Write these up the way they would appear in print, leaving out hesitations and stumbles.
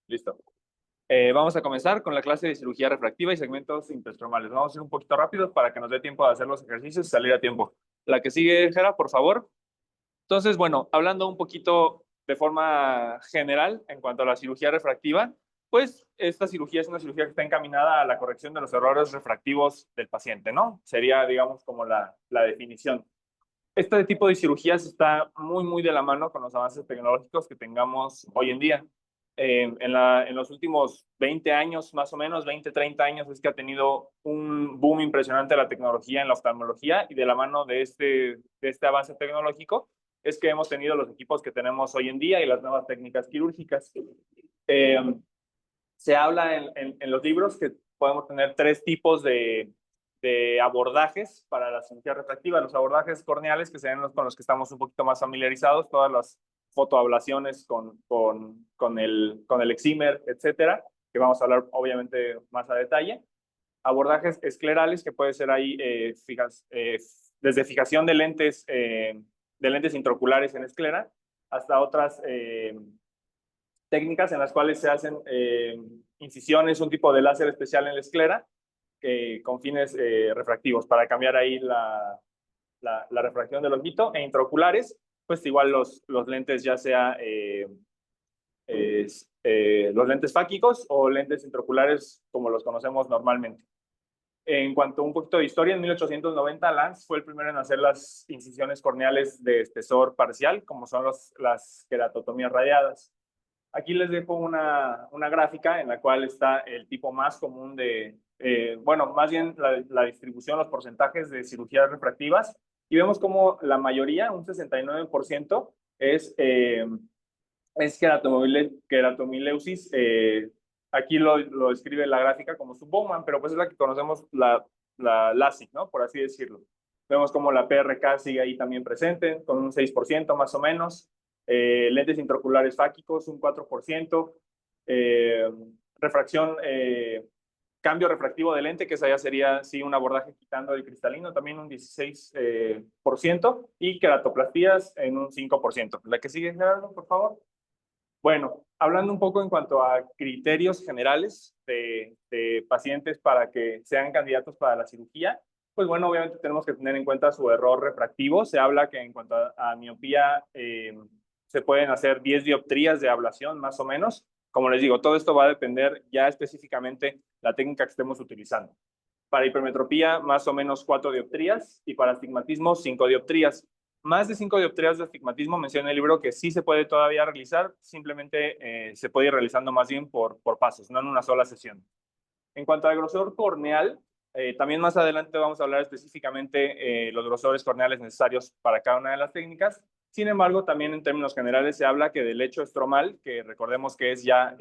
Listo. Vamos a comenzar con la clase de cirugía refractiva y segmentos intraestromales. Vamos a ir un poquito rápidos para que nos dé tiempo de hacer los ejercicios y salir a tiempo. La que sigue, Jera, por favor. Entonces, bueno, hablando un poquito de forma general en cuanto a la cirugía refractiva, pues esta cirugía es una cirugía que está encaminada a la corrección de los errores refractivos del paciente, ¿no? Sería, digamos, como la definición. Este tipo de cirugías está muy de la mano con los avances tecnológicos que tengamos hoy en día. En los últimos 20 años, más o menos, 20, 30 años, es que ha tenido un boom impresionante la tecnología en la oftalmología y de la mano de este avance tecnológico es que hemos tenido los equipos que tenemos hoy en día y las nuevas técnicas quirúrgicas. Eh, Se habla en los libros que podemos tener tres tipos de abordajes para la cirugía refractiva. Los abordajes corneales, que serían los con los que estamos un poquito más familiarizados, todas las fotoablaciones con el excimer, etcétera, que vamos a hablar obviamente más a detalle. Abordajes esclerales, que puede ser ahí desde fijación de lentes intraoculares en esclera hasta otras técnicas en las cuales se hacen incisiones, un tipo de láser especial en la esclera con fines refractivos para cambiar ahí la refracción del ojito, e intraoculares, pues igual los lentes ya sea los lentes fáquicos o lentes intraoculares como los conocemos normalmente. En cuanto a un poquito de historia, en 1890 Lance fue el primero en hacer las incisiones corneales de espesor parcial, como son las queratotomías radiadas. Aquí les dejo una gráfica en la cual está el tipo más común bueno, más bien la distribución, los porcentajes de cirugías refractivas, y vemos como la mayoría, un 69%, es queratomileusis. Aquí lo describe la gráfica como su Bowman, pero pues es la que conocemos, la LASIK, ¿no? Por así decirlo. Vemos como la PRK sigue ahí también presente, con un 6% más o menos. Lentes intraoculares fáquicos, un 4%. Eh, refracción, cambio refractivo de lente, que esa ya sería, sí, un abordaje quitando el cristalino, también un 16%, y queratoplastías en un 5%. La que sigue, Gerardo, por favor. Bueno, hablando un poco en cuanto a criterios generales de pacientes para que sean candidatos para la cirugía, pues bueno, obviamente tenemos que tener en cuenta su error refractivo. Se habla que en cuanto a miopía se pueden hacer 10 dioptrías de ablación más o menos. Como les digo, todo esto va a depender ya específicamente la técnica que estemos utilizando. Para hipermetropía, más o menos 4 dioptrías, y para astigmatismo, 5 dioptrías. Más de 5 dioptrías de astigmatismo menciona el libro que sí se puede todavía realizar, simplemente se puede ir realizando más bien por pasos, no en una sola sesión. En cuanto al grosor corneal, también más adelante vamos a hablar específicamente los grosores corneales necesarios para cada una de las técnicas. Sin embargo, también en términos generales se habla que del lecho estromal, que recordemos que es ya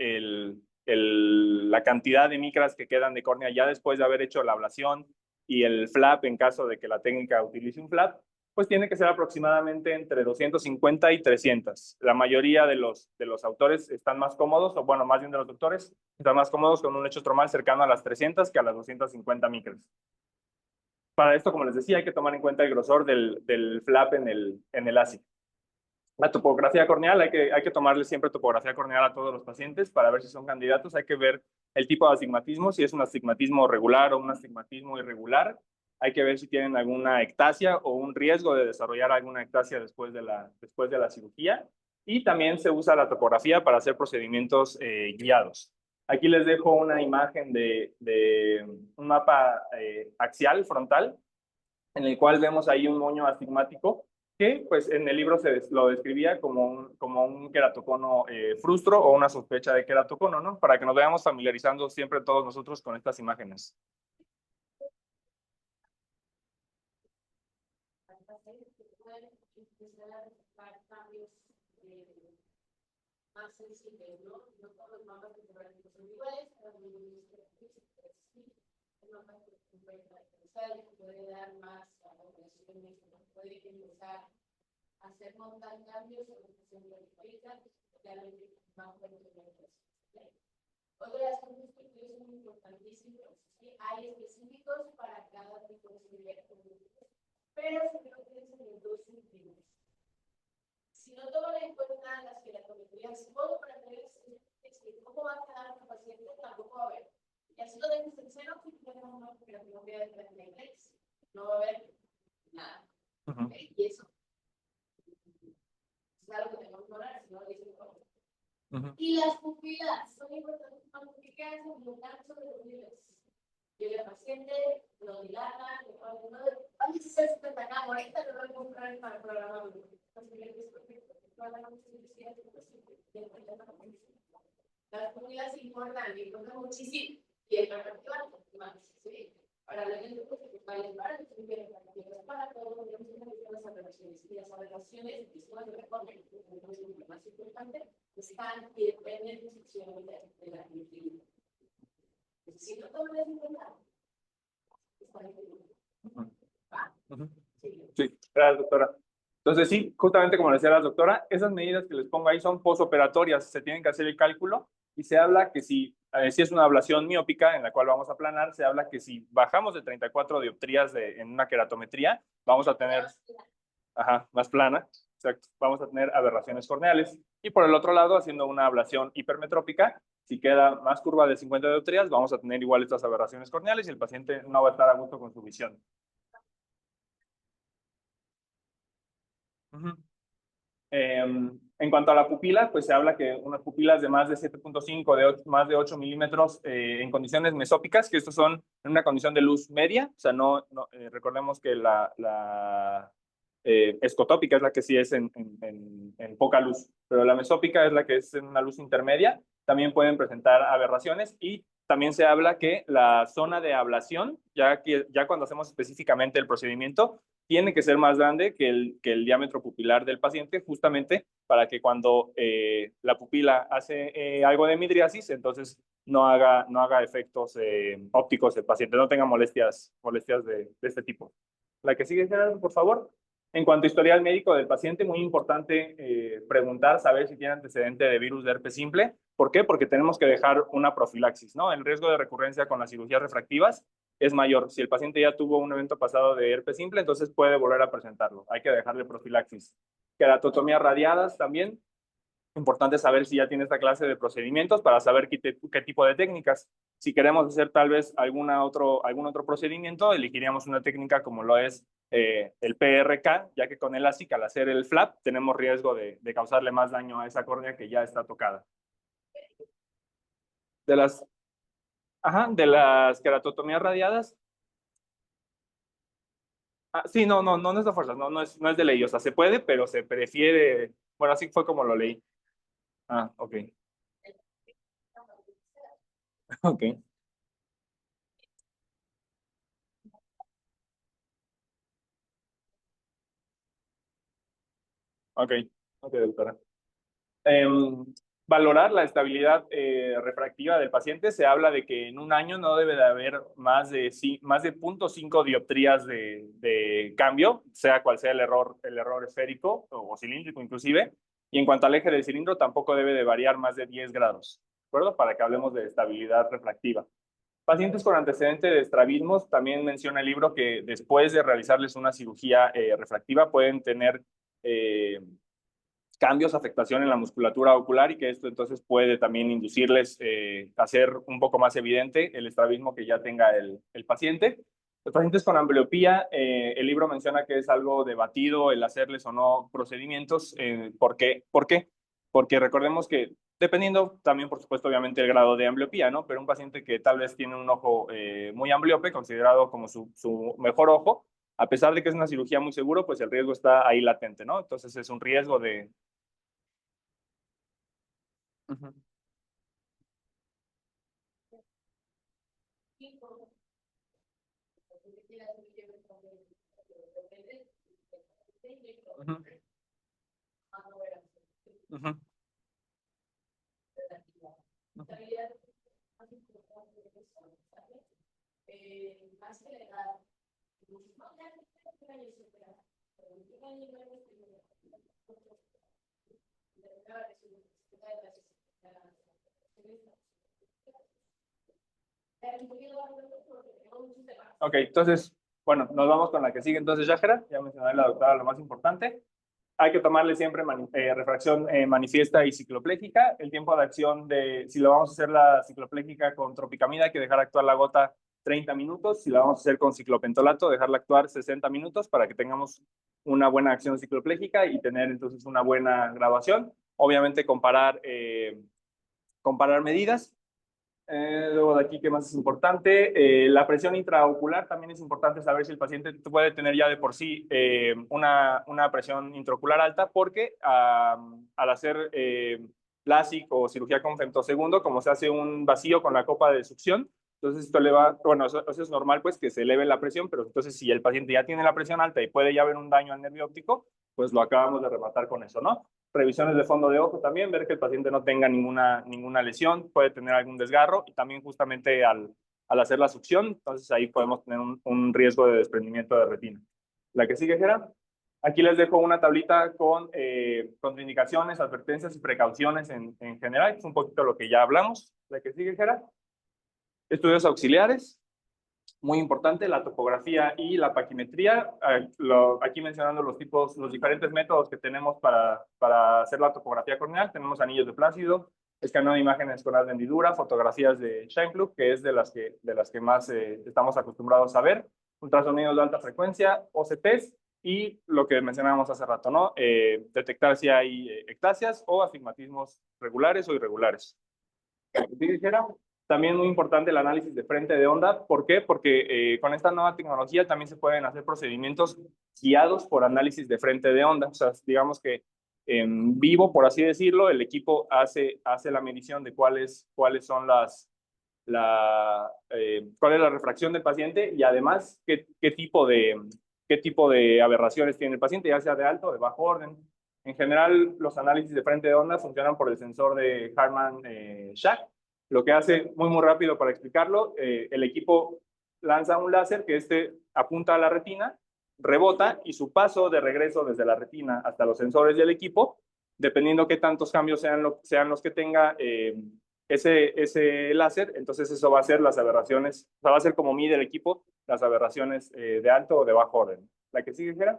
la cantidad de micras que quedan de córnea ya después de haber hecho la ablación, y el flap en caso de que la técnica utilice un flap, pues tiene que ser aproximadamente entre 250 y 300. La mayoría de los autores están más cómodos, o bueno, más bien de los doctores, están más cómodos con un lecho estromal cercano a las 300 que a las 250 micras. Para esto, como les decía, hay que tomar en cuenta el grosor del flap en el ASIC. La topografía corneal, hay que tomarle siempre topografía corneal a todos los pacientes para ver si son candidatos. Hay que ver el tipo de astigmatismo, si es un astigmatismo regular o un astigmatismo irregular. Hay que ver si tienen alguna ectasia o un riesgo de desarrollar alguna ectasia después de la cirugía. Y también se usa la topografía para hacer procedimientos guiados. Aquí les dejo una imagen de un mapa axial frontal, en el cual vemos ahí un moño astigmático que pues en el libro lo describía como un queratocono frustro o una sospecha de queratocono, ¿no? Para que nos vayamos familiarizando siempre todos nosotros con estas imágenes. Más sensibles, ¿no? No todos los mapas fotográficos son iguales, pero el mapa que puede dar más operaciones, puede empezar a hacer montar cambios en lo que se verifica, realmente más operaciones. Otra de las cosas que son importantísimas, ¿sí? Hay específicos para cada tipo de cirugía, pero si no piensan en dos últimos. Si no toman en cuenta las queratometrías, modo para ver cómo va a si lo dejas en cero, pues tenemos una probabilidad de 33. No va a haber nada. ¿Okay? Y eso es algo que tenemos que valorar, si no lo dicen todo. Y las pupilas son importantes porque ¿qué hacen? Dilatar sobre los niveles. Llega el paciente, lo dilata, a veces se destaca, ahorita lo voy a comprar para el programa. Las pupilas importan muchísimo y el perspectiva más, ¿sí? Para la gente que para todos las aberraciones y las aberraciones visuales de recorte, lo más importante, están y dependen exclusivamente de la actividad. Si no todo es importante, está bien. Sí, gracias, doctora. Entonces, sí, justamente como decía la doctora, esas medidas que les pongo ahí son posoperatorias, se tienen que hacer el cálculo y se habla que si es una ablación miópica en la cual vamos a aplanar, se habla que si bajamos de 34 dioptrías en una queratometría, vamos a tener, más plana, exacto, vamos a tener aberraciones corneales. Y por el otro lado, haciendo una ablación hipermetrópica, si queda más curva de 50 dioptrías, vamos a tener igual estas aberraciones corneales y el paciente no va a estar a gusto con su visión. En cuanto a la pupila, pues se habla que unas pupilas de más de 7.5, más de 8 milímetros en condiciones mesópicas, que estos son en una condición de luz media, o sea, recordemos que la escotópica es la que sí es en poca luz, pero la mesópica es la que es en una luz intermedia, también pueden presentar aberraciones y también se habla que la zona de ablación, ya cuando hacemos específicamente el procedimiento, tiene que ser más grande que el diámetro pupilar del paciente, justamente para que cuando la pupila hace algo de midriasis, entonces no haga efectos ópticos el paciente, no tenga molestias de este tipo. La que sigue, Gerardo, por favor. En cuanto a historial médico del paciente, muy importante preguntar, saber si tiene antecedente de virus de herpes simple. ¿Por qué? Porque tenemos que dejar una profilaxis, ¿no? El riesgo de recurrencia con las cirugías refractivas es mayor. Si el paciente ya tuvo un evento pasado de herpes simple, entonces puede volver a presentarlo. Hay que dejarle profilaxis. Queratotomías radiadas también. Importante saber si ya tiene esta clase de procedimientos para saber qué tipo de técnicas. Si queremos hacer tal vez algún otro procedimiento, elegiríamos una técnica como lo es el PRK, ya que con el ASIC, al hacer el flap, tenemos riesgo de causarle más daño a esa córnea que ya está tocada. De las queratotomías radiadas. Sí, no es de fuerza, no es de ley, o sea, se puede, pero se prefiere, bueno, así fue como lo leí. Ok. Ok. Ok, doctora. Valorar la estabilidad refractiva del paciente, se habla de que en un año no debe de haber más de 0.5 dioptrías de cambio, sea cual sea el error esférico o cilíndrico inclusive, y en cuanto al eje del cilindro tampoco debe de variar más de 10 grados, ¿de acuerdo? Para que hablemos de estabilidad refractiva. Pacientes con antecedente de estrabismos, también menciona el libro que después de realizarles una cirugía refractiva pueden tener cambios, afectación en la musculatura ocular y que esto entonces puede también inducirles a hacer un poco más evidente el estrabismo que ya tenga el paciente. Los pacientes con ambliopía, el libro menciona que es algo debatido el hacerles o no procedimientos. ¿Por qué? Porque recordemos que dependiendo también, por supuesto, obviamente el grado de ambliopía, ¿no? Pero un paciente que tal vez tiene un ojo muy ambliope, considerado como su mejor ojo, a pesar de que es una cirugía muy seguro, pues el riesgo está ahí latente, ¿no? Entonces es un riesgo de... Uh-huh. Uh-huh. Uh-huh. Ok, entonces, bueno, nos vamos con la que sigue entonces, Yajera. Ya mencioné la doctora lo más importante. Hay que tomarle siempre refracción manifiesta y cicloplégica. El tiempo de acción si lo vamos a hacer la cicloplégica con tropicamida, hay que dejar actuar la gota 30 minutos. Si la vamos a hacer con ciclopentolato, dejarla actuar 60 minutos para que tengamos una buena acción cicloplégica y tener entonces una buena graduación. Obviamente comparar medidas. Luego de aquí, ¿qué más es importante? La presión intraocular también es importante saber si el paciente puede tener ya de por sí una presión intraocular alta, porque al hacer LASIK o cirugía con femtosegundo, como se hace un vacío con la copa de succión, entonces esto eleva, bueno, eso es normal pues que se eleve la presión, pero entonces si el paciente ya tiene la presión alta y puede ya haber un daño al nervio óptico, pues lo acabamos de rematar con eso, ¿no? Revisiones de fondo de ojo también, ver que el paciente no tenga ninguna lesión, puede tener algún desgarro y también justamente al hacer la succión, entonces ahí podemos tener un riesgo de desprendimiento de retina. La que sigue, Gera. Aquí les dejo una tablita con contraindicaciones, advertencias y precauciones en general, es un poquito lo que ya hablamos. La que sigue, Gera. Estudios auxiliares. Muy importante, la topografía y la paquimetría. Aquí mencionando los diferentes métodos que tenemos para hacer la topografía corneal. Tenemos anillos de Plácido, escaneo de imágenes con haz de hendidura, fotografías de Scheimpflug, que es de las que más estamos acostumbrados a ver, ultrasonidos de alta frecuencia, OCTs, y lo que mencionábamos hace rato, ¿no? Detectar si hay ectasias o astigmatismos regulares o irregulares. También muy importante el análisis de frente de onda. ¿Por qué? Porque con esta nueva tecnología también se pueden hacer procedimientos guiados por análisis de frente de onda. O sea, digamos que en vivo, por así decirlo, el equipo hace la medición de cuál es la refracción del paciente y además qué tipo de aberraciones tiene el paciente, ya sea de alto o de bajo orden. En general, los análisis de frente de onda funcionan por el sensor de Harman-Schach. Lo que hace, muy rápido para explicarlo, el equipo lanza un láser que apunta a la retina, rebota y su paso de regreso desde la retina hasta los sensores del equipo, dependiendo qué tantos cambios sean los que tenga ese láser, entonces eso va a ser las aberraciones, o sea, va a ser como mide el equipo las aberraciones de alto o de bajo orden. ¿La que sigue, Gera?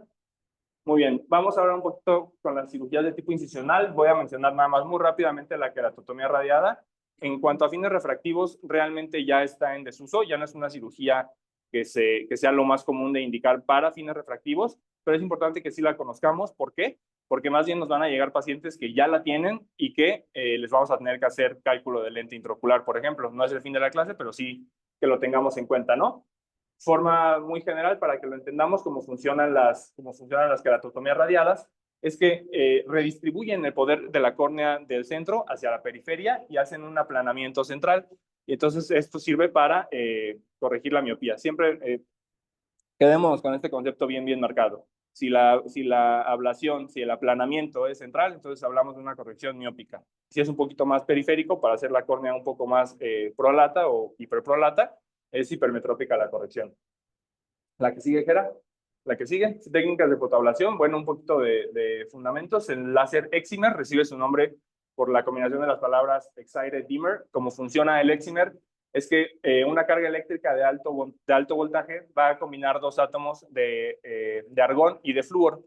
Muy bien, vamos a hablar un poquito con las cirugías de tipo incisional. Voy a mencionar nada más muy rápidamente la queratotomía radiada. En cuanto a fines refractivos, realmente ya está en desuso, ya no es una cirugía que sea lo más común de indicar para fines refractivos, pero es importante que sí la conozcamos. ¿Por qué? Porque más bien nos van a llegar pacientes que ya la tienen y que les vamos a tener que hacer cálculo de lente intraocular, por ejemplo. No es el fin de la clase, pero sí que lo tengamos en cuenta, ¿no? Forma muy general para que lo entendamos cómo funcionan las queratotomías radiadas, es que redistribuyen el poder de la córnea del centro hacia la periferia y hacen un aplanamiento central. Y entonces esto sirve para corregir la miopía. Siempre quedémonos con este concepto bien marcado. Si la ablación, si el aplanamiento es central, entonces hablamos de una corrección miópica. Si es un poquito más periférico, para hacer la córnea un poco más prolata o hiperprolata, es hipermetrópica la corrección. La que sigue, Gera. La que sigue, técnicas de fotoablación. Bueno, un poquito de fundamentos. El láser Excimer recibe su nombre por la combinación de las palabras excited dimmer. Cómo funciona el Excimer es que una carga eléctrica de alto voltaje va a combinar dos átomos de argón y de flúor.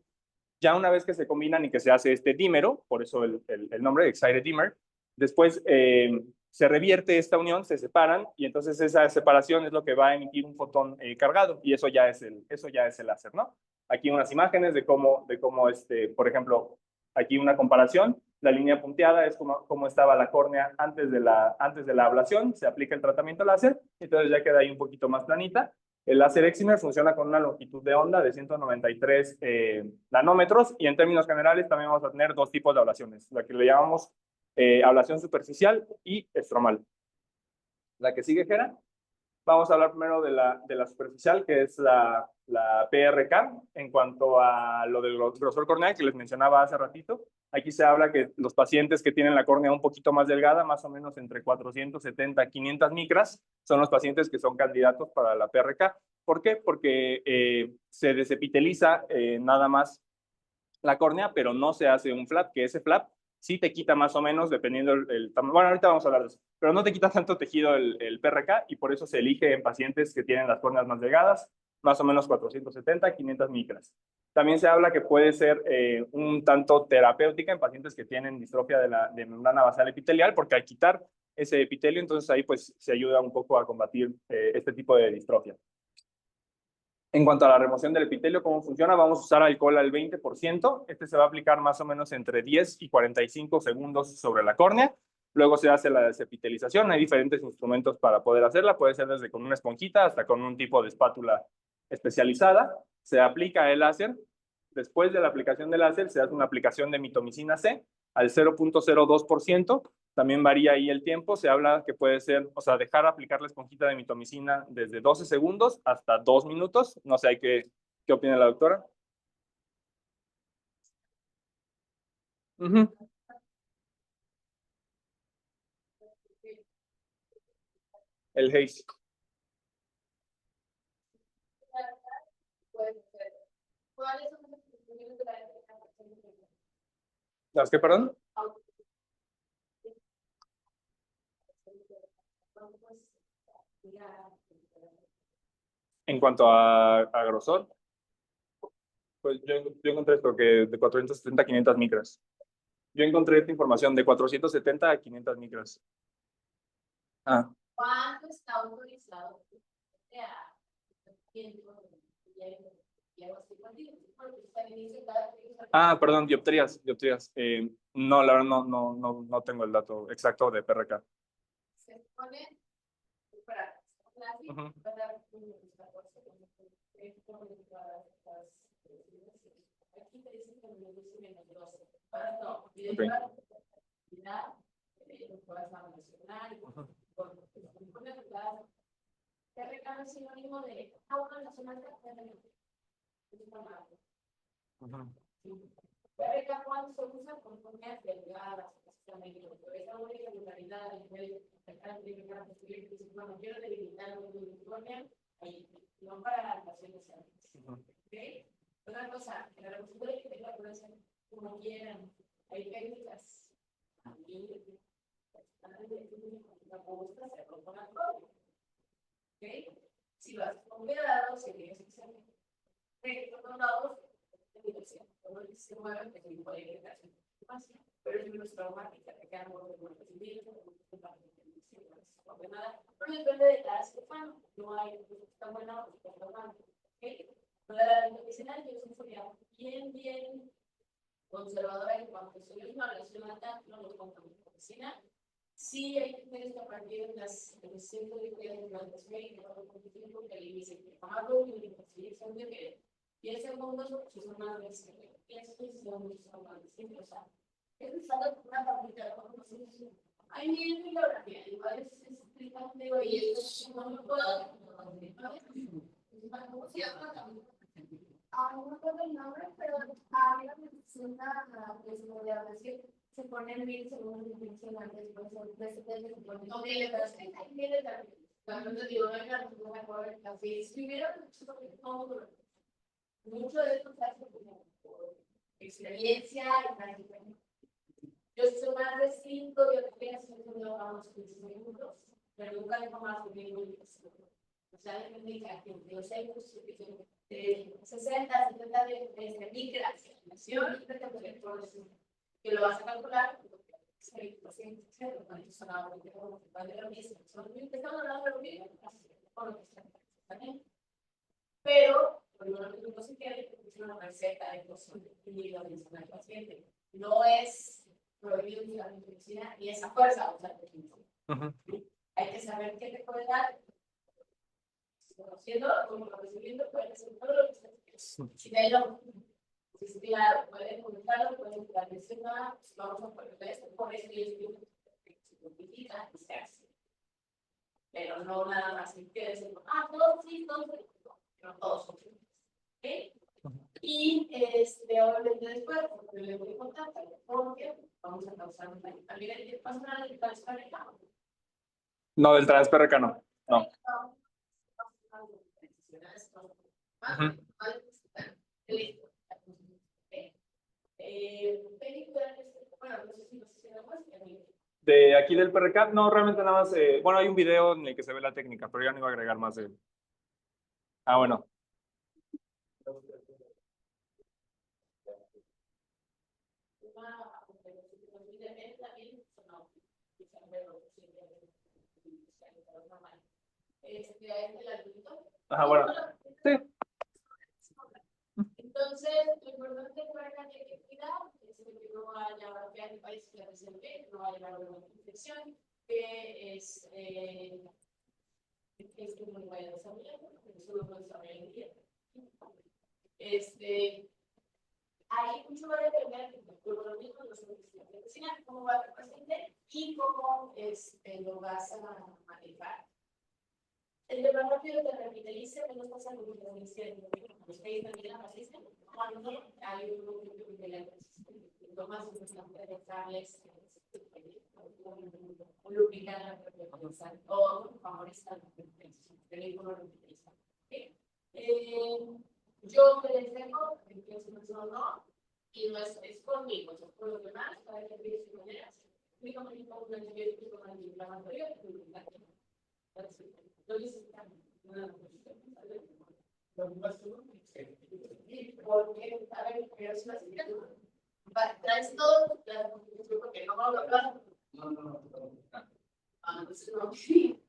Ya una vez que se combinan y que se hace este dímero, por eso el nombre de excited dimmer, después se revierte esta unión, se separan y entonces esa separación es lo que va a emitir un fotón cargado y eso ya es el láser, ¿no? Aquí unas imágenes de cómo por ejemplo, aquí una comparación, la línea punteada es como estaba la córnea antes de la ablación, se aplica el tratamiento láser, entonces ya queda ahí un poquito más planita. El láser Excimer funciona con una longitud de onda de 193 nanómetros y en términos generales también vamos a tener dos tipos de ablaciones, la que le llamamos ablación superficial y estromal. La que sigue, Gera. Vamos a hablar primero de la superficial, que es la PRK. En cuanto a lo del grosor corneal que les mencionaba hace ratito, aquí se habla que los pacientes que tienen la córnea un poquito más delgada, más o menos entre 470 y 500 micras, son los pacientes que son candidatos para la PRK. ¿Por qué? Porque se desepiteliza nada más la córnea, pero no se hace un flap, que ese flap sí te quita más o menos, dependiendo el tamaño. Bueno, ahorita vamos a hablar de eso, pero no te quita tanto tejido el PRK y por eso se elige en pacientes que tienen las córneas más delgadas, más o menos 470, 500 micras. También se habla que puede ser un tanto terapéutica en pacientes que tienen distrofia de membrana basal epitelial, porque al quitar ese epitelio, entonces ahí pues se ayuda un poco a combatir este tipo de distrofia. En cuanto a la remoción del epitelio, ¿cómo funciona? Vamos a usar alcohol al 20%. Este se va a aplicar más o menos entre 10 y 45 segundos sobre la córnea. Luego se hace la desepitelización. Hay diferentes instrumentos para poder hacerla. Puede ser desde con una esponjita hasta con un tipo de espátula especializada. Se aplica el láser. Después de la aplicación del láser, se hace una aplicación de mitomicina C al 0.02%. También varía ahí el tiempo. Se habla que puede ser, o sea, dejar aplicar la esponjita de mitomicina desde 12 segundos hasta 2 minutos. No sé, ¿qué opina la doctora? Uh-huh. El Haze. ¿Cuáles son los criterios de la ¿Las que, perdón? En cuanto a grosor, pues yo encontré esto que de 470 a 500 micras. Yo encontré esta información de 470 a 500 micras. Ah. ¿Cuándo está autorizado? Ah, perdón, dioptrías. No, la verdad no tengo el dato exacto de PRK. Se pone para Ujú. aquí te dicen que me dice menos 12. Ahora no, Okay. PRK es sinónimo de agua nacional PRK cuando se usa con formas delgadas, precisamente, pero esa única regularidad del nivel de bueno, quiero debilitar el uniforme, ahí, no para pacientes ¿ok? Otra cosa, que la reposición de que la pueden hacer como quieran, hay técnicas, a mí, la gusta hacerlo con alcohol, ¿ok? Si lo haces con cuidado, si tienes que ser con lados, se mueven, que se puede ir pero es menos traumática, que quedan muy nada, pero depende de cada cirujano, no hay tan buena o tan mala. La medicinal yo soy bien conservadora en cuanto a estudios no relacionan tanto los contamos de medicina. Sí hay que tener que partir de las centros de cuidado de la médica, que le dicen que pago y investigación de que y el segundo son más recientes. Y esos son más recientes. O sea, es usado una partida con nosotros. Hay mi bibliografía, igual es explicante, y esto no lo puedo. ¿Cómo se llama? Aún no recuerdo el nombre, pero hay una medicina que se me llama decir. Se ponen 1000 segundos mencionantes, pues son 3 segundos. Ok, pero es que hay miles de cuando digo, no hay una mejor café. Escribieron mucho de esto se hace por experiencia y práctica. Yo soy más de 5, yo apenas no vamos 15 minutos, pero nunca dejo más de 10 minutos. O sea, depende de cada quien. Yo sé que 60, 70 de micras, que lo vas a calcular, pero no se quiere que una receta de cosas individualizada al paciente. No es prohibido usar medicina y esa fuerza usar medicina. Hay que saber qué te puede dar. Conociendo, como lo recibiendo, puede ser todo lo que se si de lo sí, claro, pueden comentarlo, pueden establecer nada, vamos a poner esto, por eso yo digo que se simplifica y se hace. Pero no nada más que decir, todos sí, pero todos son. ¿Ok? Y obviamente después, porque le voy a contar, porque vamos a causar un daño. También el paso nada del transparentado. No, del transPRK no. No. De aquí del PRK, no, realmente nada más, bueno, hay un video en el que se ve la técnica, pero ya no iba a agregar más de... Ah, bueno. Ajá, bueno. Sí. Entonces, lo importante para la efectividad es que no haya bloquear el país que represente, no haya una infección, que es que no vaya a desarrollar, eso lo puede desarrollar en el día. Ahí mucho va a depender por lo mismo de los servicios de cocina, cómo va a paciente y cómo lo vas a manejar. El laboratorio te revitaliza, no nos pasa con la universidad de los que también la asisten, cuando hay un grupo de la tomas de cables, un lubricante o favorizar el vehículo revitalizado. Yo me detengo, empiezo a no, y no es conmigo, es con los demás, para que vean sus maneras. Únicamente con un antibiótico con antiinflamatorio, porque, a ver, pero es una traes todo, porque no va a hablar. No. Entonces, no, sí.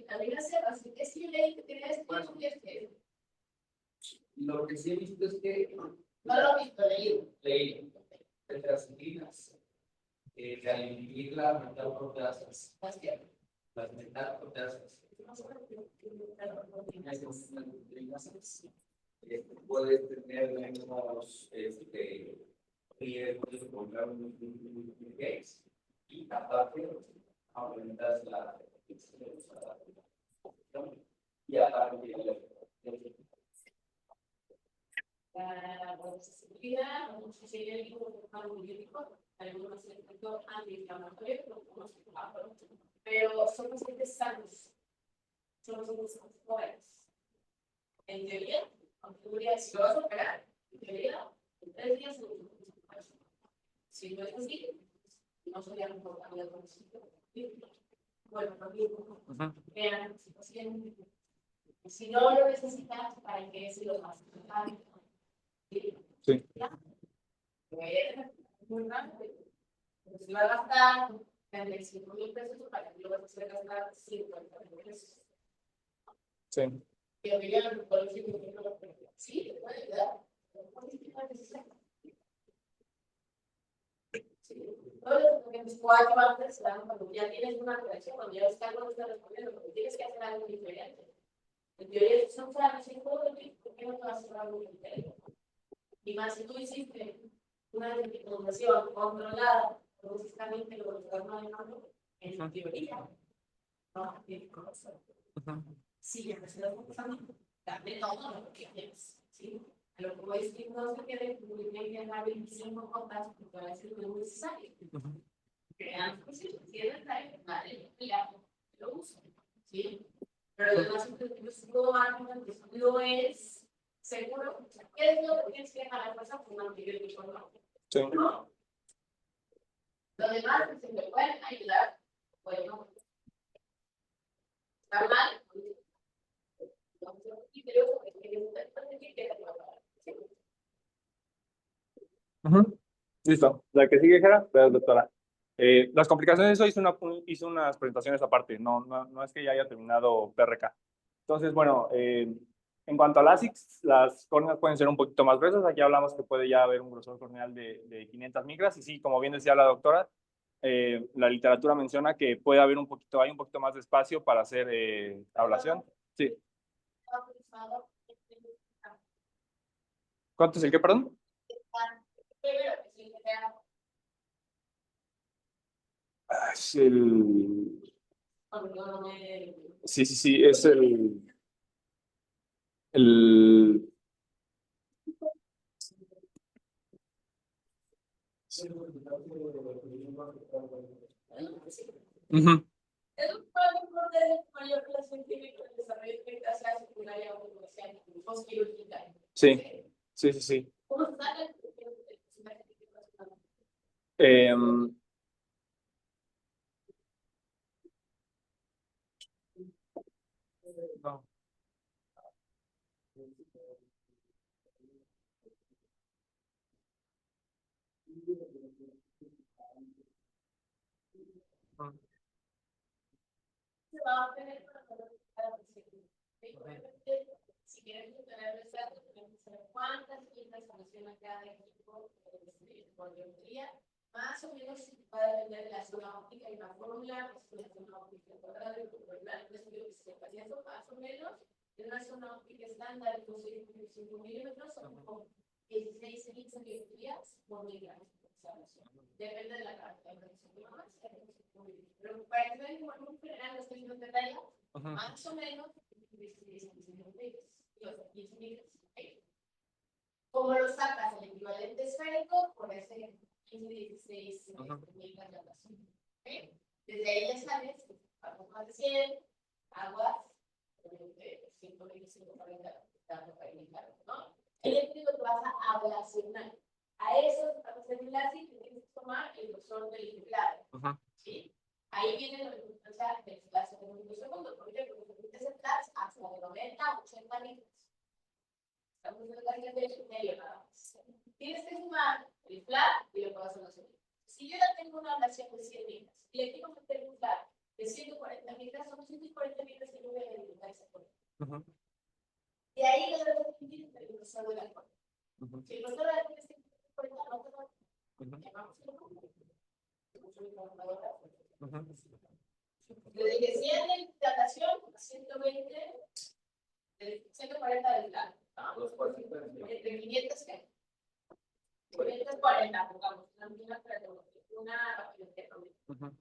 También hacer, así que sí, leí que tiene esto, lo que sí he visto es que. No lo he visto, leí. Tetracinas. De alimentar las metalproteasas. Las metalproteasas. Puedes tener menos riesgos de encontrar unos gays y aparte aumentas la y aparte la accesibilidad, muchos serían antibióticos, algunos efectos antiinflamatorios, pero son pacientes sanos, son pacientes jóvenes. En teoría, aunque si lo vas a operar, en teoría, en 3 días no. Si no es así, no sería mejor cambiar con bueno, también, vean, si no lo necesitas, ¿para qué si lo vas a hacer? Sí. Muy rápido. Si va a gastar 35,000 pesos, para que lo vas a hacer gastar 50,000 pesos. Sí. Y a mí ya me puedo decir que no lo sí, te puede ayudar. Todos los coadyuvantes cuando ya tienes una reacción, cuando ya está algo está respondiendo, porque tienes que hacer algo diferente. En teoría, son sanos y todo, ¿por qué no te vas a hacer algo diferente? Y más si tú hiciste una implementación controlada, lógicamente lo que estás manejando, en teoría, no tiene que conocer. Sí, ya me estás usando, dame todo lo que quieres, ¿sí? A lo que voy a decir, no se quede muy bien que la 25 copas, porque va a ser muy necesario. Crean, pues si quieres traer, vale, ya lo uso, ¿sí? Pero además, no es seguro. ¿Qué es lo que tienes que dejar a la fuerza con un antibiótico? Sí. No. Lo demás, si me pueden ayudar, bueno, está mal. Listo. La que sigue, Jera, la doctora. Las complicaciones, eso hizo unas presentaciones aparte, no es que ya haya terminado PRK. Entonces, bueno, en cuanto a LASIX, las córneas pueden ser un poquito más gruesas. Aquí hablamos que puede ya haber un grosor corneal de 500 micras. Y sí, como bien decía la doctora, la literatura menciona que puede haber hay un poquito más de espacio para hacer ablación. Sí. ¿Cuánto es el qué, perdón? Es el... Sí, es el... Uh-huh. Es un problema de mayor relación química del desarrollo de casa secundaria o postquirúrgica. Sí. ¿Cómo está la no. Se va a obtener con cada paciente. Obviamente, si queremos obtener los datos, tenemos que saber cuántas filas funciona cada equipo por día. Más o menos va a depender de la zona óptica y la fórmula, pues la zona óptica cuadrada y por el estudio que se está haciendo, más o menos, en una zona óptica estándar, con 6.5 milímetros, son como 16 días por miligramos. Depende de la carta de más. Pero para que vean como un general los términos de talla, más o menos, 16 como lo sacas el equivalente esférico, por ese 15-16 miligramos. Desde ahí ya sabes, algo más de 100, aguas, 125, 40, ¿no? Ahí es que vas a ablacionar. A eso, para hacer un láser, tienes que tomar el grosor del inflado. ¿Sí? Ahí viene la importancia del flash de un segundo. ¿Por qué? Porque permite hacer flash hasta de 90 a 80 litros. Estamos en la línea de medio nada más. Tienes que sumar el flash y lo puedes hacer los segundos. Si yo ya tengo una ablación de 100 litros y le quiero meter un flash de 140 litros, son 140 litros y yo voy a delimitar esa forma. Y ahí le doy el grosor de la forma. Si el grosor de la forma es 140, no te va. Le dije 100 de hidratación a 120, 140 del plan. Entre 500 que 540, pongamos, una rapidez.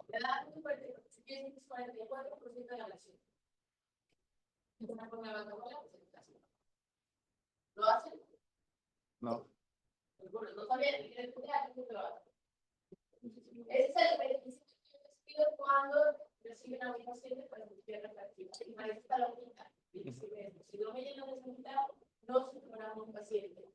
Le da un 44% de la nación. Es una forma de batería, ¿lo hacen? No. Bueno, no sabía que quieren estudiar, ¿cómo lo hacen? Ese es el beneficio que yo les pido cuando reciben a un paciente para su tierra práctica. Y para eso está la unidad. Si no me llenan esa unidad, no superamos un paciente.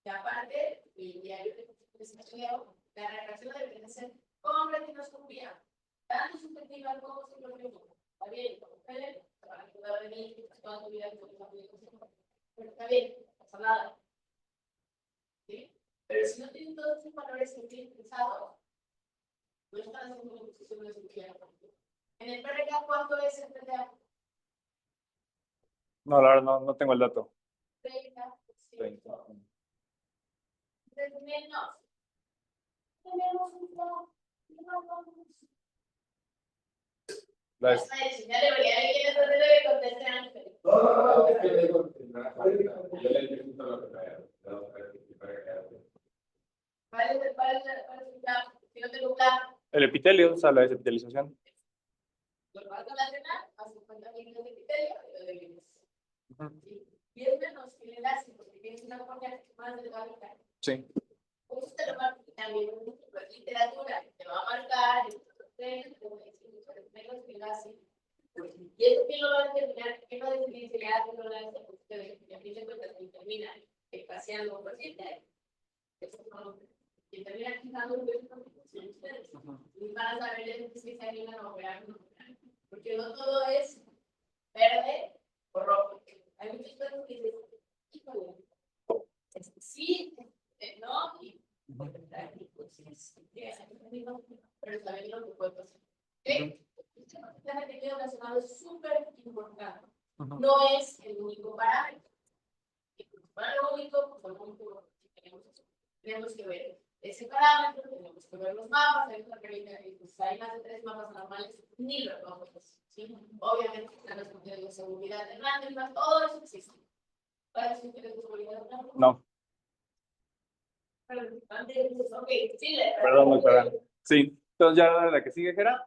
Y aparte, el diario de estudiado, la reacción debe ser con retinoscopía, tanto subjetiva como subjetiva. Está bien, como ustedes, para ayudar a venir toda tu vida con la pero está bien, no pasa nada. ¿Sí? Pero si no tienen todos esos valores que tienen pensados, no están haciendo una posición de cirugía. En el PRK, ¿cuánto es el PRK? No, la verdad no tengo el dato. 30. 30. Entonces, menos. Tenemos un poco. Ya debería alguien eso debe contestar antes. No, es que le digo, yo le pregunto lo que ¿Cuál es el plan? Si no tengo plan, El epitelio, o sea, la desepitelización. lo vas a relacionar a 50 milímetros de epitelio y lo divides. Y es menos que el ácido, porque tienes una córnea más delgada. Sí. Eso te lo va a también en literatura, te va a marcar en otros trenes, te va a decir menos que el ácido. Y eso quién lo va a determinar, quién va a decidir si le hace o no le hace, porque a fin de cuentas quien termina espaciando un paciente, eso no, quien termina quitando un peso son ustedes. Y van a saber si se animan a operar o no operar. Porque no todo es verde o rojo. Hay muchas cosas que dicen, híjole, sí, no, y pero también lo que puede pasar. ¿Ok? El tejido relacionado es súper importante. No es el único parámetro. Para lo único, pues tenemos que ver ese parámetro, tenemos que ver los mapas, hay más de 3 mapas normales, ni los vamos, ¿sí? Obviamente están las funciones de seguridad de Randall, todo eso existe. ¿Para eso tienes seguridad de Randall? No. Ok, sí, Perdón, doctora. Sí. Entonces ya la que sigue, Gera.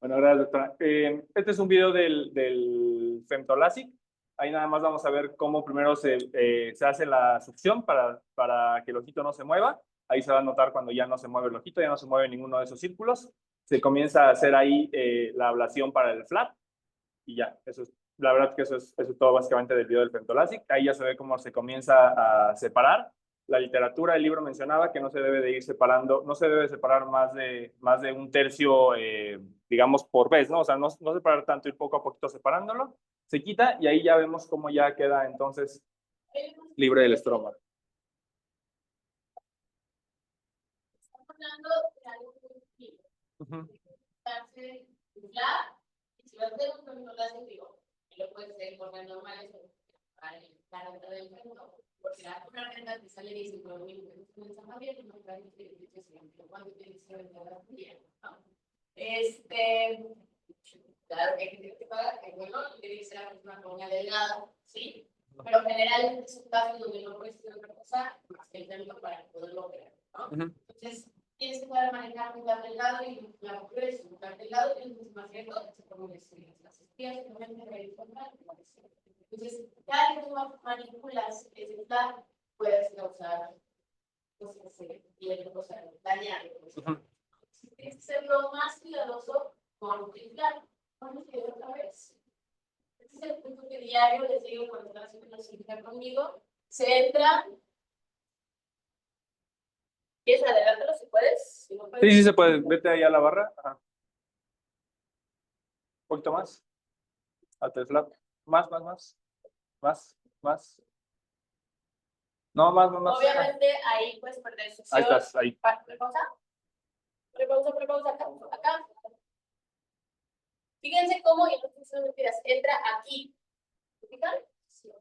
Bueno, gracias, doctora. Este es un video del femtolasic. Ahí nada más vamos a ver cómo primero se hace la succión para que el ojito no se mueva. Ahí se va a notar cuando ya no se mueve el ojito, ya no se mueve ninguno de esos círculos. Se comienza a hacer ahí la ablación para el flap y ya. Eso es, la verdad que eso es todo básicamente del video del femtolasic. Ahí ya se ve cómo se comienza a separar. La literatura, el libro mencionaba que no se debe de ir separando, no se debe separar más de un tercio, digamos, por vez, ¿no? O sea, no separar tanto, ir poco a poquito separándolo. se quita y ahí ya vemos cómo ya queda entonces libre del estroma. Estamos hablando de algo muy fino. Ujú. Darse inflar, y si vas a hacer un control en vivo, y lo puedes hacer por las normales o para el carácter del enfermo, porque la una renta te sale 19,000 pesos en San Javier, no trae cuando tienes que vender la tuya, ¿no? Claro que hay gente que paga, que bueno, tiene que ser una colonia delgada, ¿sí? Pero generalmente es un caso donde no puedes hacer otra cosa más que el término para poderlo operar, ¿no? Entonces, tienes que poder manejar un delgado y la mujer es un delgado y es más riesgo, se pueden decir las espías, normalmente hay informar. Entonces, cada que tú manipulas ese plan, puedes causar cosas dañar. Tienes que ser lo más cuidadoso con el plan. Vamos a ver otra vez. Este es el punto que diario les digo cuando están haciendo la cirugía conmigo. Se entra. ¿Quieres adelántalo si puedes? Si no puedes. Sí, sí se puede. Vete ahí a la barra. Ajá. Un poquito más. Hasta el flap. Más. Más. No, más. Obviamente ahí puedes perder succión. Ahí estás, ahí. Prepausa. Acá. Fíjense cómo, y no son mentiras, entra aquí. ¿Fijan? Sí.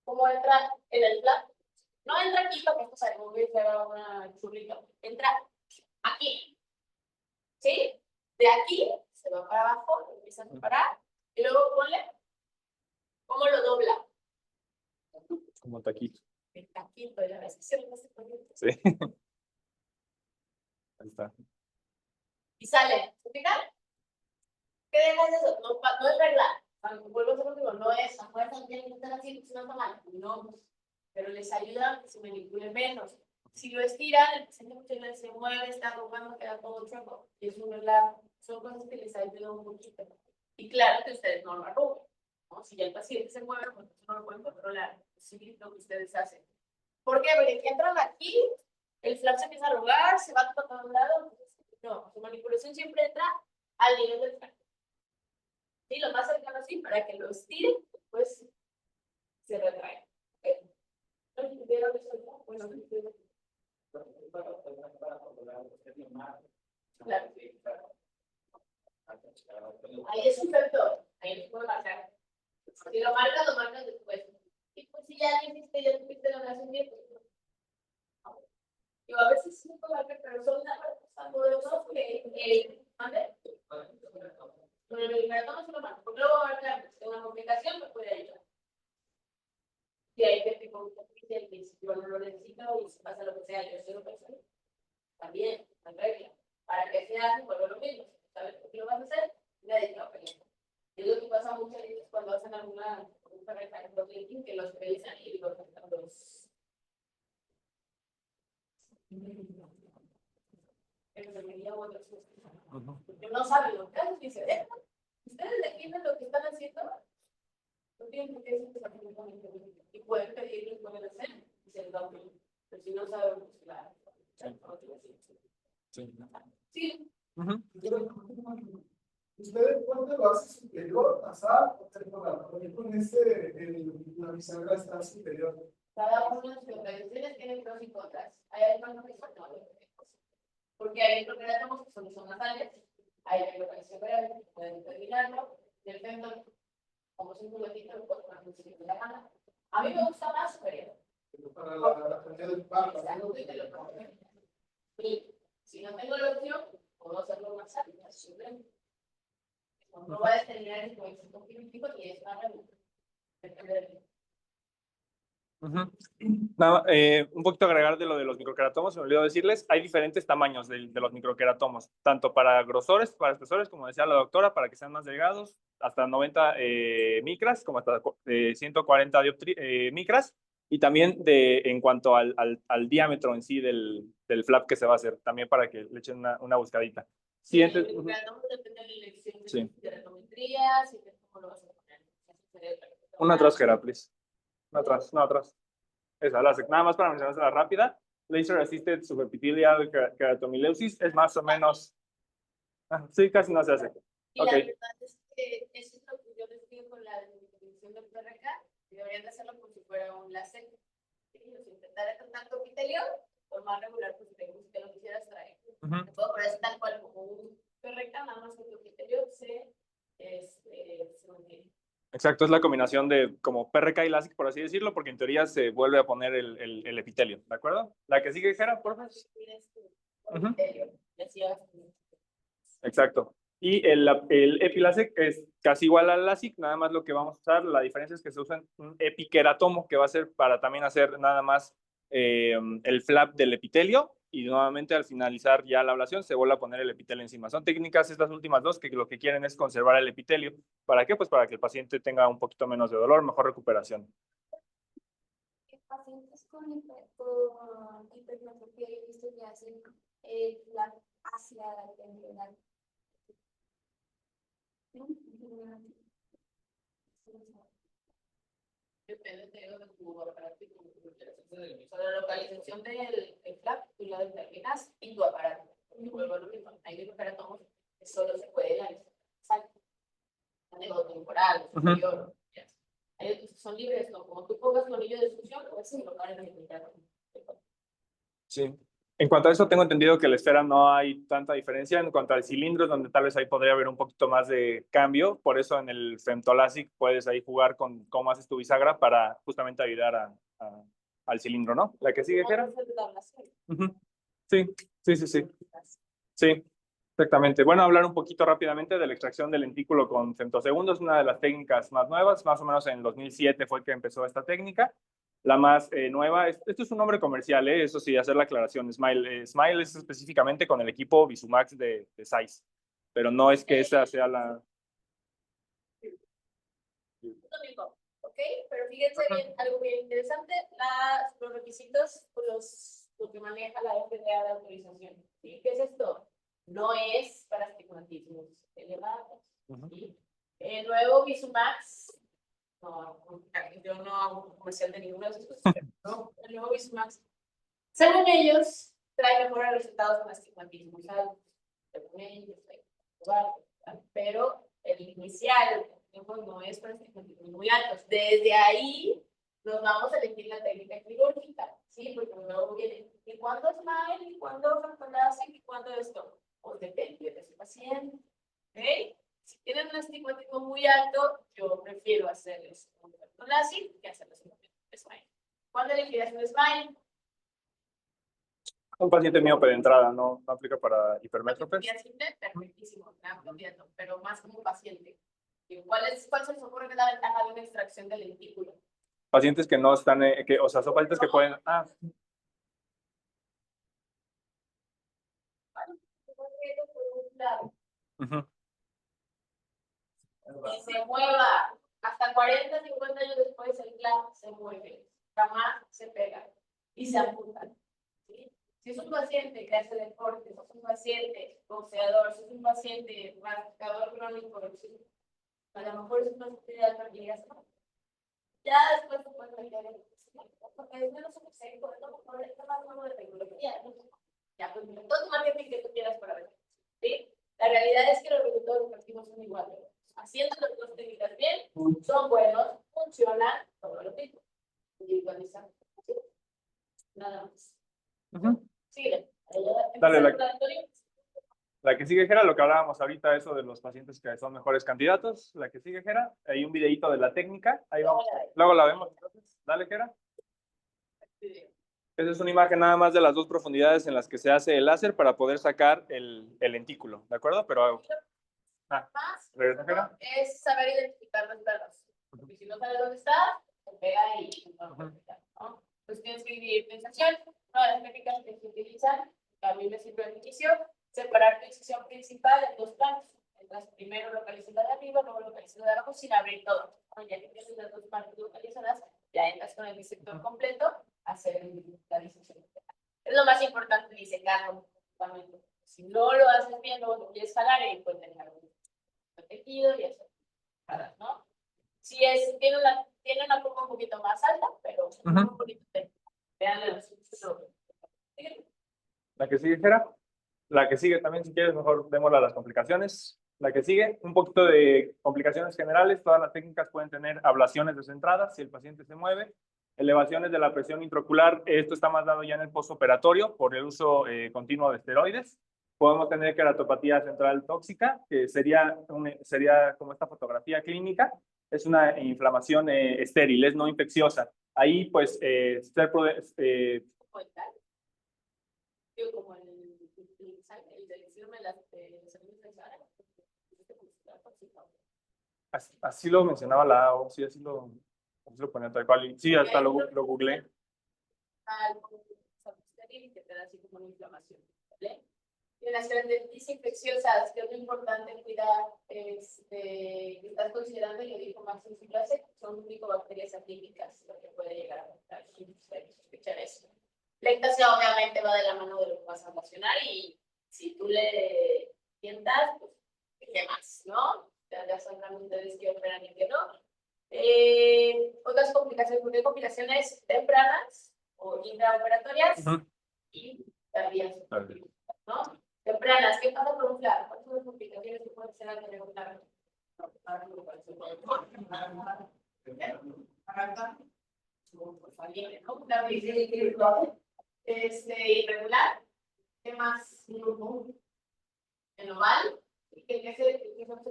¿Cómo entra en el flap? No entra aquí porque esto se mueve y se va una churrita. Entra aquí. ¿Sí? De aquí se va para abajo, empieza a separar. Y luego ponle cómo lo dobla. Como taquito. El taquito, ya ves que se lo hace con esto. Sí. Ahí está. Y sale. ¿Se fijan? ¿Qué dejas de eso? No es regla. Cuando vuelvo a hacer lo mismo, no es tienen que estar así, si no está mal. No, pero les ayuda a que se manipule menos. Si lo estiran, el paciente muchas veces se mueve, está arrugando, queda todo chueco. Y eso no es son cosas que les ayudan un poquito. Y claro que ustedes no lo arrugan, ¿no? Si ya el paciente se mueve, pues no lo pueden controlar. Sí, lo que ustedes hacen. ¿Por qué? Porque si entran aquí, el flap se empieza a arrugar, se va para todos lados. No, su manipulación siempre entra al nivel del flap. Sí, lo más cercano así, para que lo estiren, pues se retrae. Bueno, claro. Ahí es un factor, ahí lo puedo marcar. Si lo marcas después. Y pues si ya hiciste, ya tuviste la oración bien, pues no. Yo a veces sí puedo marcar, pero son tan poderosos que ¿mande? Pero el no se lo marco. Porque luego va a marcar una complicación, me puede ayudar. Si hay gente con el principio no lo necesito y si pasa lo que sea, yo soy una persona. También, la regla. Para que sea, vuelvo lo mismo. ¿Sabes por qué lo vas a hacer? Nadie te va a pelear. Es lo que pasa muchas veces cuando hacen alguna que los revisan y los enfermería u otras cosas. Porque no saben los casos y se dejan. Ustedes defienden lo que están haciendo. No tienen por qué decir que se hacen con el y pueden pedir que pueden hacer y se les da un pero si no saben, pues claro. Sí. ¿Ustedes cuándo lo hace superior, nasal o temporal? Porque con la bisagra está superior. Cada uno de sus localizaciones tiene pros y contras. Hay algunos que son porque hay localizaciones que son nasales, hay localización grave, pueden determinarlo, depende como es un juguetito, lo puedo poner en la mano. A mí me gusta más superior. Para la cantidad del papa. Y si no tengo la opción, puedo hacerlo más alto. No va a determinar el coeficiente químico y es una regla. Nada, un poquito agregar de lo de los microqueratomos, se me olvidó decirles, hay diferentes tamaños de los microqueratomos, tanto para grosores, para espesores, como decía la doctora, para que sean más delgados, hasta 90 micras, como hasta 140 micras, y también en cuanto al diámetro en sí del flap que se va a hacer, también para que le echen una buscadita. Sí, el microqueratomos depende de la elección de la geometría, si ves cómo lo vas a poner. Una atrás, please. Una atrás. Esa, nada más para mencionarla rápida. Laser Assisted Subepithelial Keratomileusis es más o menos. Sí, casi no se hace. Y la verdad es que eso es lo que yo les digo con la localización del PRK, deberían de hacerlo como si fuera un láser. Si intentara tratar tu epitelio, por más regular, pues te lo quisieras traer. Te puedo poner tal cual como un PRK, nada más que tu epitelio se mantiene. Exacto, es la combinación de como PRK y LASIK, por así decirlo, porque en teoría se vuelve a poner el epitelio, ¿de acuerdo? La que sigue, Jera, por favor. Exacto. Y el EpiLASIK es casi igual al LASIK, nada más lo que vamos a usar, la diferencia es que se usa un epiqueratomo, que va a ser para también hacer nada más el flap del epitelio, y nuevamente al finalizar ya la ablación se vuelve a poner el epitelio encima. Son técnicas estas últimas dos que lo que quieren es conservar el epitelio. ¿Para qué? Pues para que el paciente tenga un poquito menos de dolor, mejor recuperación. Pacientes con hipermetrofia he visto que hacen el flap hacia la temporal. Depende de tu aparato y tu la localización del flap, tú la determinas en tu aparato. Y vuelvo a lo mismo, hay hipermetrofia que solo se puede realizar manejo temporal, superior. Hay otros que son libres, ¿no? Como tú pongas tu anillo de succión, puedes colocar en el inventario. Sí. En cuanto a eso, tengo entendido que la esfera no hay tanta diferencia. En cuanto al cilindro, donde tal vez ahí podría haber un poquito más de cambio. Por eso en el femtolásic puedes ahí jugar con cómo haces tu bisagra para justamente ayudar al cilindro, ¿no? La que sigue, Jera. Sí, sí, sí, sí. Sí, exactamente. Bueno, hablar un poquito rápidamente de la extracción del lentículo con femtosegundos, una de las técnicas más nuevas, más o menos en 2007 fue que empezó esta técnica. La más nueva, esto es un nombre comercial, eso sí, hacer la aclaración, Smile. Smile es específicamente con el equipo Visumax de Zeiss, pero no es que esa sea la... Ok, pero fíjense bien, algo bien interesante, los requisitos, lo que maneja la FDA de autorización. ¿Sí? ¿Qué es esto? No es para astigmatismos elevados. ¿Sí? El nuevo Visumax, yo no hago un comercial de ninguno de esos, ¿no? El nuevo Visumax, según ellos, trae mejores resultados con astigmatismos altos. Según ellos, pero el inicial no es para astigmatismos muy altos. Desde ahí nos vamos a elegir la técnica quirúrgica, ¿sí? Porque luego viene, ¿y cuándo es Smile? ¿Y cuándo femtolásic? ¿Y cuándo esto? Pues depende de su paciente, ¿ok? Si tienen un astigmatismo muy alto, yo prefiero hacerles un femtolásic que hacerles un Smile. ¿Cuándo elegirías un Smile? Un paciente miope de entrada, no aplica para hipermétropes. Perfectísimo, pero más como paciente. ¿Cuál se les ocurre que es la ventaja de una extracción del lentículo? Pacientes que no están, o sea, son pacientes que pueden... Que se mueva. Hasta 40, 50 años después el clavo se mueve. Jamás se pega y se amputa. ¿Sí? Si es un paciente que hace deporte, si es un paciente boxeador, si es un paciente masticador crónico, a lo mejor es una actividad para llegar a ya después se puede meter en porque es menos obsesivo, ¿no? Por esto más nuevo de tecnología, ¿no? Ya, pues todo marketing que tú quieras para ver. ¿Sí? La realidad es que los resultados deportivos son iguales. Haciendo las dos técnicas bien, son buenos, funcionan, todo lo mismo. Individualizan. ¿Sí? Nada más. Sigue. Dale, la que sigue, Jera, lo que hablábamos ahorita, eso de los pacientes que son mejores candidatos. La que sigue, Jera, hay un videito de la técnica. Ahí vamos. Luego la vemos. Entonces, dale, Jera. Esa es una imagen nada más de las dos profundidades en las que se hace el láser para poder sacar el lentículo, ¿de acuerdo? Pero regresa, Jera. Es saber identificar los planos. Porque si no sabes dónde está, se pega ahí. ¿No? Pues tienes que dividir tu incisión. Una de las técnicas que se utilizan, que a mí me sirve al inicio, separar tu incisión principal en dos planos. Entras primero localizando de arriba, luego localizando de abajo sin abrir todo. Ya que tienes las dos partes localizadas, ya entras con el disector completo a hacer la disección. Es lo más importante disecarlo. Si no lo haces bien, luego lo quieres jalar y puedes dejar un tejido y eso. ¿No? Si tiene una curva un poquito más alta, pero muy bonito. Vean la que sigue, Jera. La que sigue también, si quieres, mejor démosla las complicaciones. La que sigue, un poquito de complicaciones generales. Todas las técnicas pueden tener ablaciones descentradas si el paciente se mueve, elevaciones de la presión intraocular. Esto está más dado ya en el postoperatorio por el uso continuo de esteroides. Podemos tener queratopatía central tóxica, que sería como esta fotografía clínica. Es una inflamación estéril, es no infecciosa. Ahí, pues, Como el tal. Digo, como el dirección de las servicios de Sara. Así lo mencionaba la AO, sí, así lo ponía tal cual. Y sí, hasta lo googleé. Algo que te da así como una inflamación, ¿vale? Y las keratitis infecciosas, que es muy importante cuidar, que estás considerando, y lo dijo Max en su clase, son micobacterias atípicas, lo que puede llegar a afectar, si ustedes sospechan eso. La ectasia obviamente va de la mano de lo que vas a relacionar, y si tú le tientas, pues, ¿qué más, no? Ya sabrán ustedes qué operan y qué no. Otras complicaciones, porque hay complicaciones tempranas o intraoperatorias y tardías, ¿no? Tempranas, ¿qué pasa con un FLAP? ¿Cuáles son las complicaciones que pueden ser al tener un FLAP? Irregular, ¿qué más? En oval, y que es el más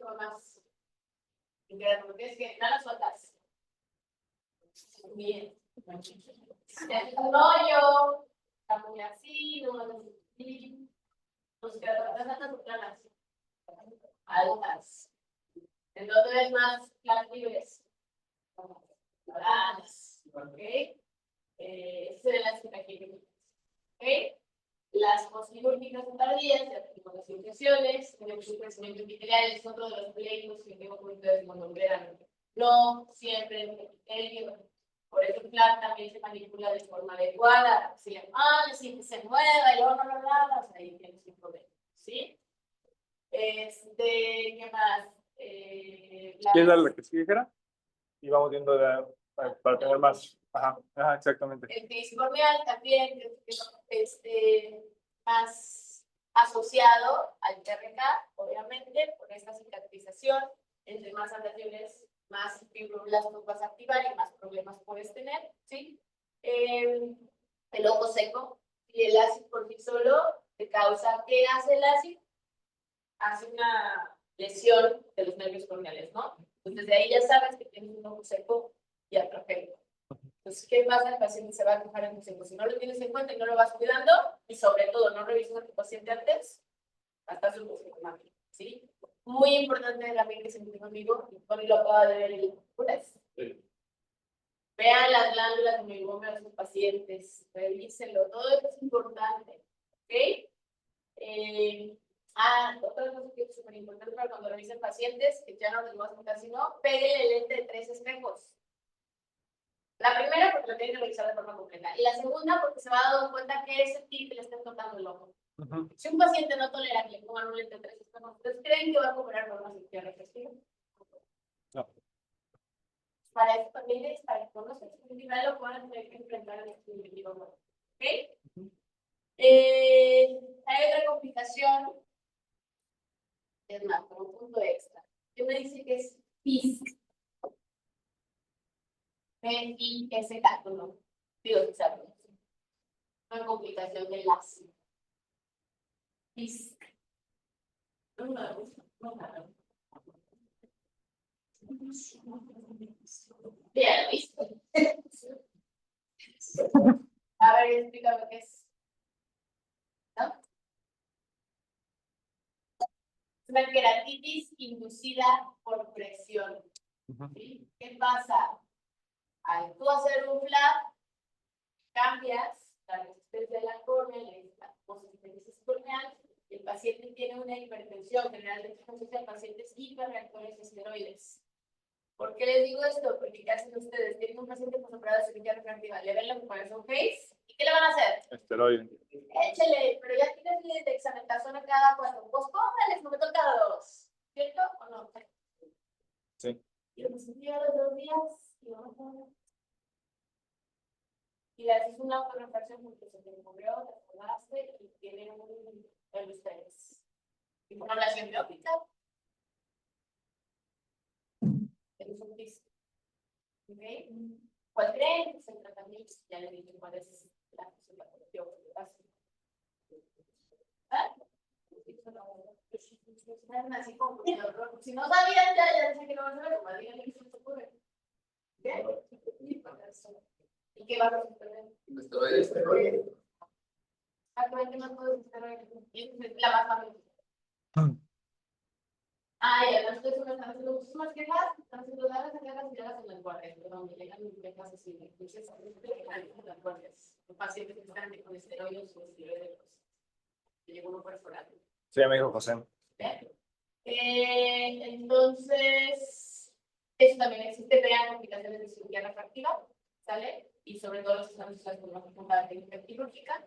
porque es que no las sueltas. Bien. Es un rollo, está muy así, no así. Los que las altas son planas. Altas. Entonces más las libres. Planas. ¿Ok? Esa es la estrategia. ¿Ok? Las posquirúrgicas tardías, las infecciones, el crecimiento epitelial es otro de los pleitos que tengo con ustedes cuando vean. No siempre el epitelio. Por eso el FLAP también se manipula de forma adecuada. Si le mal, si se mueva y luego no lo lavas, ahí tienes un problema. ¿Sí? ¿Qué más? ¿Quién es la que sigue, Jera? Y vamos viendo para tener más. Ajá, exactamente. El discordial también es más asociado al TRK, obviamente, por esta cicatrización. Entre más ablaciones, más fibroblastos vas a activar y más problemas puedes tener, ¿sí? El ojo seco y el ácido por sí solo te causa, ¿qué hace el ácido? Hace una lesión de los nervios corneales, ¿no? Entonces, de ahí ya sabes que tienes un ojo seco y atrofénico. Entonces, ¿qué pasa? El paciente se va a quejar en un seco. Si no lo tienes en cuenta y no lo vas cuidando, y sobre todo no revisas a tu paciente antes, hasta su posintomático, ¿sí? Muy importante también que se me conmigo, y Tony lo acaba de ver el lunes. Sí. Vean las glándulas de meiboma de sus pacientes, revísenlo, todo eso es importante, ¿ok? Otra cosa que es súper importante para cuando revisen pacientes, que ya no les voy a contar, sino peguen el lente de 3 espejos. La primera porque lo tienen que revisar de forma completa. Y la segunda porque se va a dar cuenta que ese tip le está tocando el ojo. Si un paciente no tolera que le pongan un lente de 3 espejos, ¿ustedes creen que va a cooperar con una cirugía reflexiva? No. Para eso también es para que conozcan su individual lo puedan tener que enfrentar en este individuo. ¿Ok? Hay otra complicación. Es más, como un punto extra. Yo me dice que es PISC. PISK, no. Digo, exacto. Una complicación del ácido. PISC. Bien, listo. A ver, explícame qué es. ¿No? Es una queratitis inducida por presión. ¿Sí? ¿Qué pasa? Al tú hacer un FLAP, cambias la resistencia de la córnea, la posición corneal, el paciente tiene una hipertensión, generalmente en pacientes hiperreactores de esteroides. ¿Por qué les digo esto? Porque ¿qué hacen ustedes? Tienen un paciente postoperado de cirugía refractiva, le ven la comparación face, ¿y qué le van a hacer? Esteroide. Échele, pero ya tienes el dexametasona cada 4, pues póngale sometón cada 2, ¿cierto o no? Sí. Y los envío a los 2 días y vamos a... Y le haces una autorrefracción porque se te movió, te acordaste y tiene un ustedes. Y una ablación biópica, Es un piso. ¿Ok? ¿Cuál creen que es el tratamiento? Ya le dije cuál es la fisiopatología. ¿Ah? Así como, si no sabían, ya sé que no van a saber, más bien que se ocurre. ¿Qué? ¿Y qué va a suceder? Esteroide. Actualmente no puedo esteroides. Es la más famosa. Ah, ya, las ustedes están haciendo muchísimas quejas, están haciendo largas y largas en las guardias, perdón, me llegan quejas así, entonces, en las guardias, los pacientes que están con esteroides o esteroides, que llegó uno perforado. Sí, ya me dijo José. Entonces, eso también existe, vean complicaciones de cirugía refractiva, ¿sale? Y sobre todo los que están usados con una técnica quirúrgica,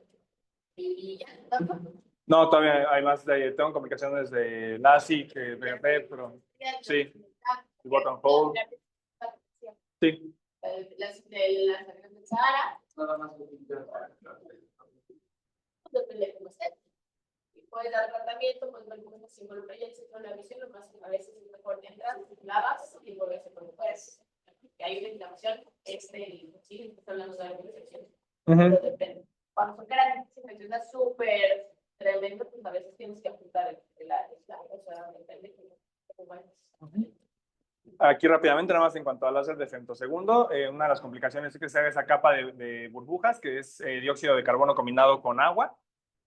y ya, ¿no? No, todavía hay más. Tengo complicaciones de LASIK, PRP, pero sí, el button hole. Sí. Las de Sahara, Nada más. depende de cómo esté. Y puedes dar tratamiento, pues ver cómo se involucra ya el centro de la visión, lo más a veces es mejor que entras, lavas y volverse con pues. Que hay una inflamación externa, ¿sí? Estás hablando de la infección. Pero depende. Cuando son características infecciosas súper tremendas, pues a veces tienes que apuntar el área, o sea, depende de cómo vayas. Aquí rápidamente, nada más en cuanto al láser de femtosegundo, una de las complicaciones es que se haga esa capa de burbujas, que es dióxido de carbono combinado con agua.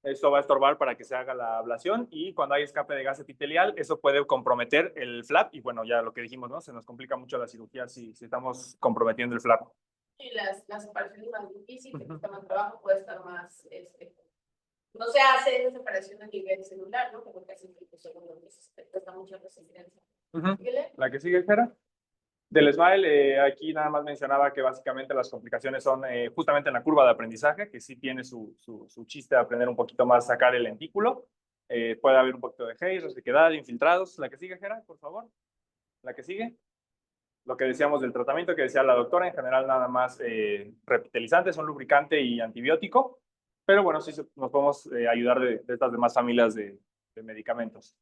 Esto va a estorbar para que se haga la ablación y cuando hay escape de gas epitelial, eso puede comprometer el flap y bueno, ya lo que dijimos, ¿no? Se nos complica mucho la cirugía si estamos comprometiendo el flap. Y las separaciones más difíciles, que está más trabajo, puede estar más, no se hace esa separación a nivel celular, ¿no? Porque casi el segundo está mucha resistencia. La que sigue, Jera. Del SMILE, aquí nada más mencionaba que básicamente las complicaciones son justamente en la curva de aprendizaje, que sí tiene su chiste de aprender un poquito más, sacar el lentículo. Puede haber un poquito de haze, resequedad, infiltrados. La que sigue, Jera, por favor. La que sigue. Lo que decíamos del tratamiento que decía la doctora, en general nada más repitelizantes, un lubricante y antibiótico. Pero bueno, sí nos podemos ayudar de estas demás familias de medicamentos.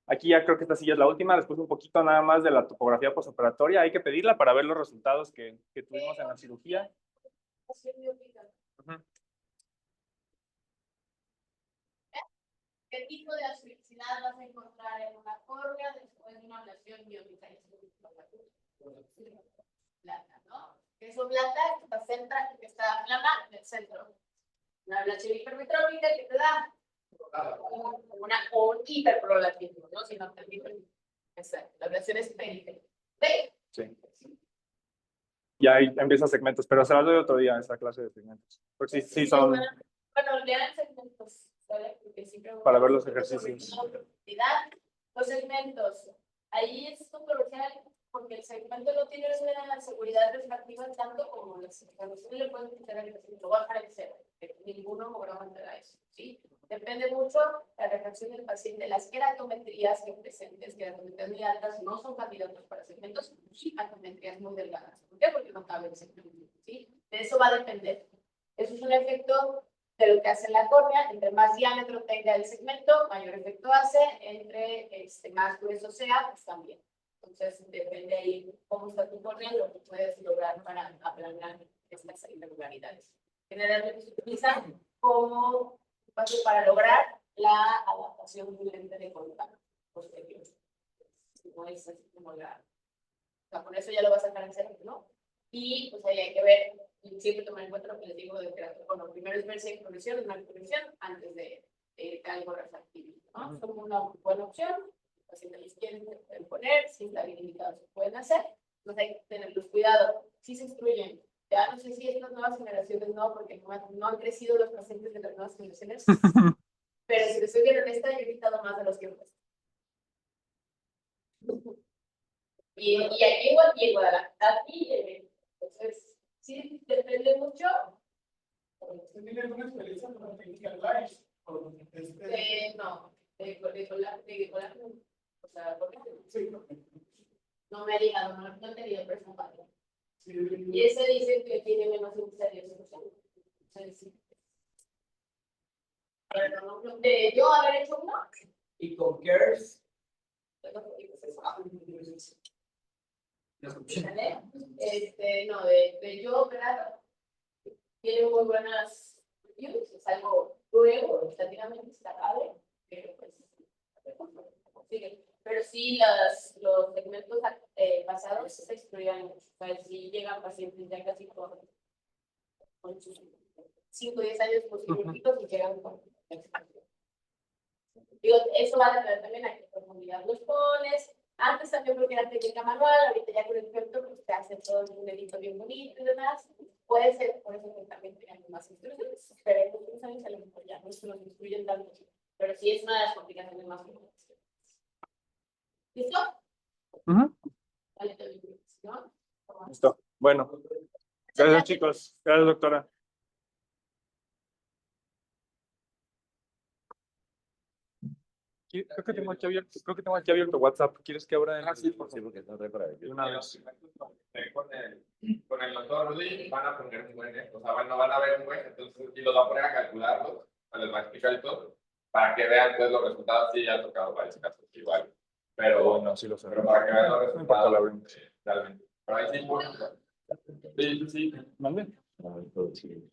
Aquí ya creo que esta silla es la última, después un poquito nada más de la topografía postoperatoria. Hay que pedirla para ver los resultados que tuvimos en la cirugía. ¿Qué tipo de asfixidad vas a encontrar en una córnea después de una ablación biónica? Blanda, ¿no? Que es blanda, que está plana en el centro. Una ablación hipermetrópica que te da un hiperprolativismo, ¿no? Si no te exacto, la ablación es periférica. Sí. Y ahí empieza segmentos, pero se las doy otro día esa clase de segmentos. Porque sí son... Bueno, lean segmentos, ¿vale? Porque siempre para ver los ejercicios. Los segmentos. Ahí es controversial porque el segmento no tiene la seguridad refractiva tanto como la segmentación le pueden quitar el segmento, va a dejar el cero. Ninguno programa te da eso, ¿sí? Depende mucho la refracción del paciente. Las queratometrías que presentes, queratometrías muy altas, no son candidatos para segmentos, sí, atometrías muy delgadas. ¿Por qué? Porque no cabe el segmento, ¿sí? De eso va a depender. Eso es un efecto de lo que hace la córnea. Entre más diámetro tenga el segmento, mayor efecto hace. Entre más grueso sea, pues también. Entonces, depende ahí cómo está tu córnea, lo que puedes lograr para aplanar estas irregularidades. Generalmente se utiliza como paso para lograr la adaptación de un lente de contacto posterior. No es así como la... O sea, con eso ya lo vas a sacar en serio, ¿no? Y pues ahí hay que ver, y siempre tomar en cuenta lo que les digo de que bueno, primero es ver si hay progresión o no hay progresión antes de algo refractivo, ¿no? Es como una buena opción. Los pacientes les quieren poner, si está bien indicado, se pueden hacer. Entonces hay que tenerlos cuidado. Si se instruyen, ya no sé si estas nuevas generaciones no, porque no han crecido los pacientes de las nuevas generaciones. Pero si les soy bien honesta, yo he evitado más de los que me cuestan. Y aquí igual, y en Guadalajara, entonces, sí, depende mucho. ¿Usted tiene alguna experiencia con la técnica Live? No, de colágeno. O sea, sí, no me ha llegado, no he tenido personal. sí, Y ese dice que tiene menos índice de sí. Pero no, de yo haber hecho uno. ¿Y con CARES? ¿Vale? No, de yo, ¿verdad? Tiene muy buenas reviews, es algo nuevo, relativamente destacable, pero pues sigue. Pero sí, los segmentos pasados se excluían mucho. O sea, sí llegan pacientes ya casi con sus 5 o 10 años consecutivos y llegan con digo, eso va a depender también a qué profundidad los pones. Antes también creo que era técnica manual, ahorita ya con el efecto pues te hace todo un dedito bien bonito y demás. Puede ser, por eso que también tengan más instrucciones. Esperemos unos años a lo mejor ya no se nos instruyen tanto, pero sí es una de las complicaciones más comunes. ¿Listo? Vale, ¿no? Listo. Bueno, gracias chicos. Gracias, doctora. Creo que tengo aquí abierto WhatsApp. ¿Quieres que abra? Sí, porque no te para De una vez. Con el doctor Rudy van a poner un buen, o sea, no van a ver un buen, entonces, y los va a poner a calcularlos, les va a explicar y todo, para que vean pues los resultados. Sí, ya ha tocado varios casos igual, pero Bueno, sí lo sé. pero para que vean los No importa la resultados realmente. Pero ahí sí, bueno, Sí, sí. ¿Mande? sí.